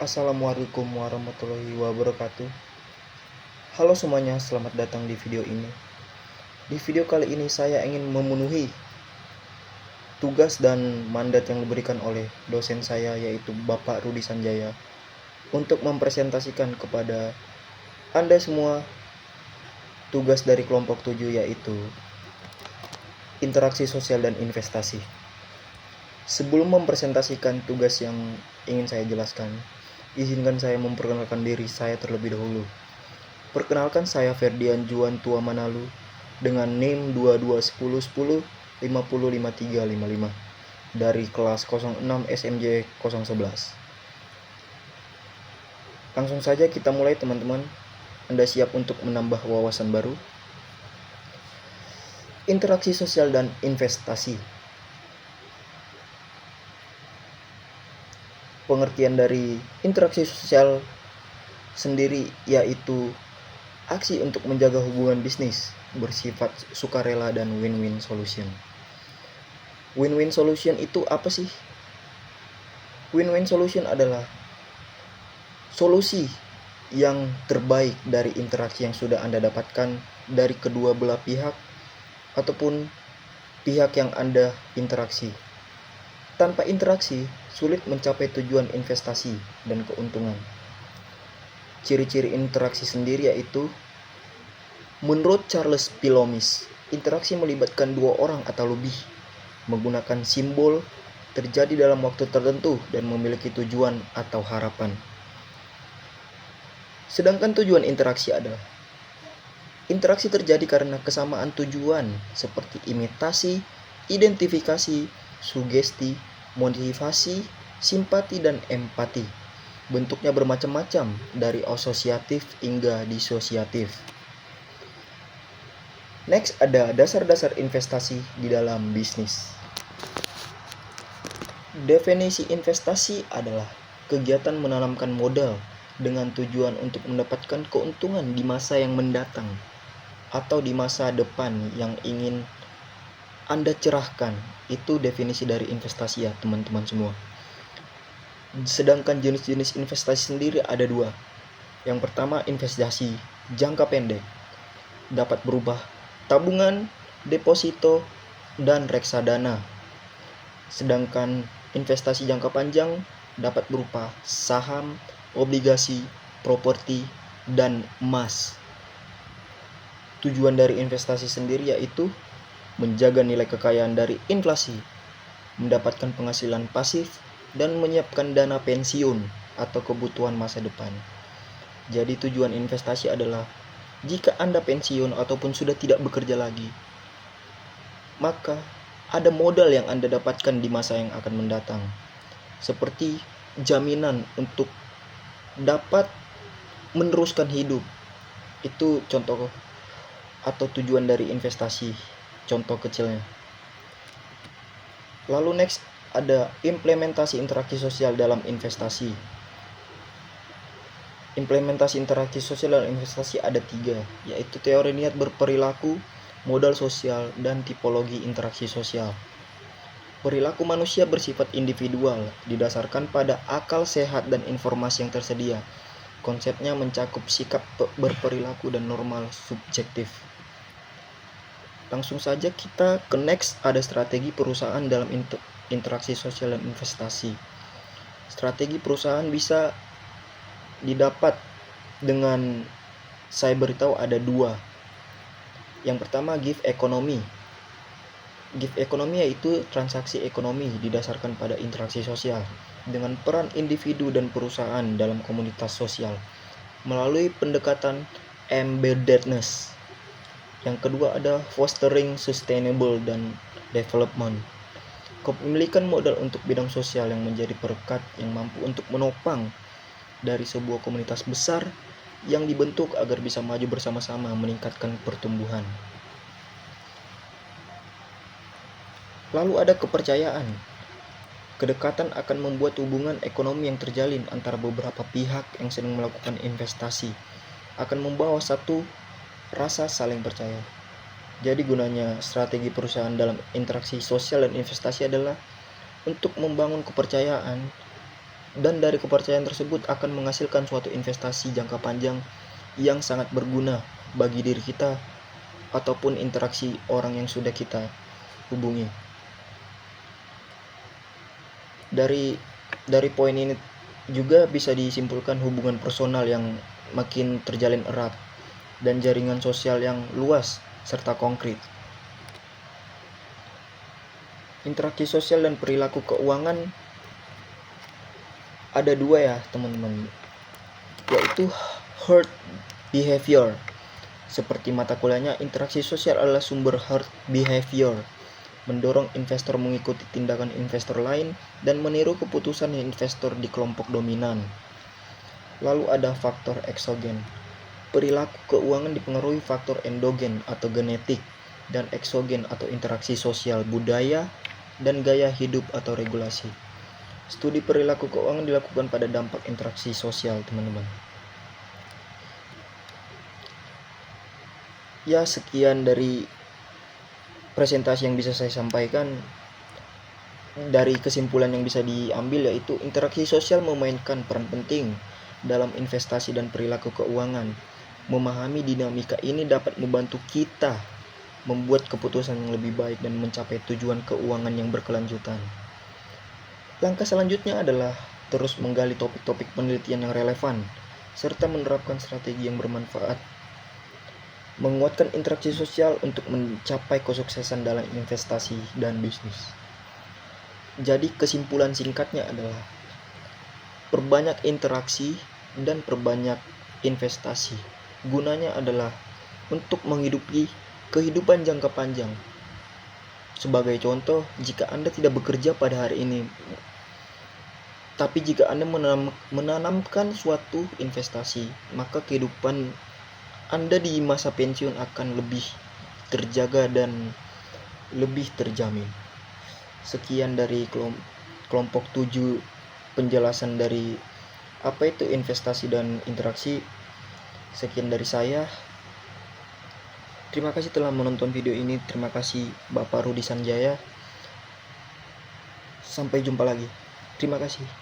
Assalamualaikum warahmatullahi wabarakatuh. Halo semuanya, selamat datang di video ini. Di video kali ini saya ingin memenuhi tugas dan mandat yang diberikan oleh dosen saya, yaitu Bapak Rudi Sanjaya, untuk mempresentasikan kepada Anda semua tugas dari kelompok 7, yaitu interaksi sosial dan investasi. Sebelum mempresentasikan tugas yang ingin saya jelaskan, izinkan saya memperkenalkan diri saya terlebih dahulu. Perkenalkan, saya Ferdian Juan Tua Manalu dengan NIM 221010505355 dari kelas 06 SMJ 011. Langsung saja kita mulai, teman-teman. Anda siap untuk menambah wawasan baru? Interaksi sosial dan investasi. Pengertian dari interaksi sosial sendiri yaitu aksi untuk menjaga hubungan bisnis bersifat sukarela dan win-win solution. Win-win solution itu apa sih? Win-win solution adalah solusi yang terbaik dari interaksi yang sudah Anda dapatkan dari kedua belah pihak ataupun pihak yang Anda interaksi. Tanpa interaksi, sulit mencapai tujuan investasi dan keuntungan. Ciri-ciri interaksi sendiri yaitu, menurut Charles P. Lomis, interaksi melibatkan dua orang atau lebih, menggunakan simbol, terjadi dalam waktu tertentu, dan memiliki tujuan atau harapan. Sedangkan tujuan interaksi adalah, interaksi terjadi karena kesamaan tujuan seperti imitasi, identifikasi, sugesti, motivasi, simpati, dan empati. Bentuknya bermacam-macam, dari asosiatif hingga disosiatif. Next, ada dasar-dasar investasi di dalam bisnis. Definisi investasi adalah kegiatan menanamkan modal dengan tujuan untuk mendapatkan keuntungan di masa yang mendatang atau di masa depan yang ingin Anda cerahkan. Itu definisi dari investasi ya, teman-teman semua. Sedangkan jenis-jenis investasi sendiri ada dua. Yang pertama, investasi jangka pendek, dapat berubah tabungan, deposito, dan reksadana. Sedangkan investasi jangka panjang dapat berupa saham, obligasi, properti, dan emas. Tujuan dari investasi sendiri yaitu menjaga nilai kekayaan dari inflasi, mendapatkan penghasilan pasif, dan menyiapkan dana pensiun atau kebutuhan masa depan. Jadi tujuan investasi adalah, jika Anda pensiun ataupun sudah tidak bekerja lagi, maka ada modal yang Anda dapatkan di masa yang akan mendatang, seperti jaminan untuk dapat meneruskan hidup. Itu contoh atau tujuan dari investasi, contoh kecilnya. Lalu next, ada implementasi interaksi sosial dalam investasi. Implementasi interaksi sosial dalam investasi ada 3, yaitu teori niat berperilaku, modal sosial, dan tipologi interaksi sosial. Perilaku manusia bersifat individual, didasarkan pada akal sehat dan informasi yang tersedia. Konsepnya mencakup sikap berperilaku dan normal subjektif. Langsung saja kita ke next, ada strategi perusahaan dalam interaksi sosial dan investasi. Strategi perusahaan bisa didapat dengan saya beritahu ada 2. Yang pertama, give economy. Give economy yaitu transaksi ekonomi didasarkan pada interaksi sosial dengan peran individu dan perusahaan dalam komunitas sosial melalui pendekatan embeddedness. Yang kedua ada fostering sustainable dan development. Kepemilikan modal untuk bidang sosial yang menjadi perekat yang mampu untuk menopang dari sebuah komunitas besar yang dibentuk agar bisa maju bersama-sama meningkatkan pertumbuhan. Lalu ada kepercayaan. Kedekatan akan membuat hubungan ekonomi yang terjalin antara beberapa pihak yang sedang melakukan investasi akan membawa satu rasa saling percaya. Jadi gunanya strategi perusahaan dalam interaksi sosial dan investasi adalah untuk membangun kepercayaan Dan dari kepercayaan tersebut akan menghasilkan suatu investasi jangka panjang yang sangat berguna bagi diri kita ataupun interaksi orang yang sudah kita hubungi. Dari poin ini juga bisa disimpulkan hubungan personal yang makin terjalin erat dan jaringan sosial yang luas serta konkret. Interaksi sosial dan perilaku keuangan ada dua ya teman-teman, yaitu herd behavior. Seperti mata kuliahnya, interaksi sosial adalah sumber herd behavior, mendorong investor mengikuti tindakan investor lain dan meniru keputusan investor di kelompok dominan. Lalu ada faktor eksogen. Perilaku keuangan dipengaruhi faktor endogen atau genetik dan eksogen atau interaksi sosial, budaya, dan gaya hidup atau regulasi. Studi perilaku keuangan dilakukan pada dampak interaksi sosial, teman-teman. Ya, sekian dari presentasi yang bisa saya sampaikan. Dari kesimpulan yang bisa diambil yaitu interaksi sosial memainkan peran penting dalam investasi dan perilaku keuangan. Memahami dinamika ini dapat membantu kita membuat keputusan yang lebih baik dan mencapai tujuan keuangan yang berkelanjutan. Langkah selanjutnya adalah terus menggali topik-topik penelitian yang relevan serta menerapkan strategi yang bermanfaat. Menguatkan interaksi sosial untuk mencapai kesuksesan dalam investasi dan bisnis. Jadi kesimpulan singkatnya adalah perbanyak interaksi dan perbanyak investasi. Gunanya adalah untuk menghidupi kehidupan jangka panjang. Sebagai contoh, jika Anda tidak bekerja pada hari ini, tapi jika Anda menanamkan suatu investasi, maka kehidupan Anda di masa pensiun akan lebih terjaga dan lebih terjamin. Sekian dari kelompok 7 penjelasan dari apa itu investasi dan interaksi. Sekian dari saya. Terima kasih telah menonton video ini. Terima kasih Bapak Rudi Sanjaya. Sampai jumpa lagi. Terima kasih.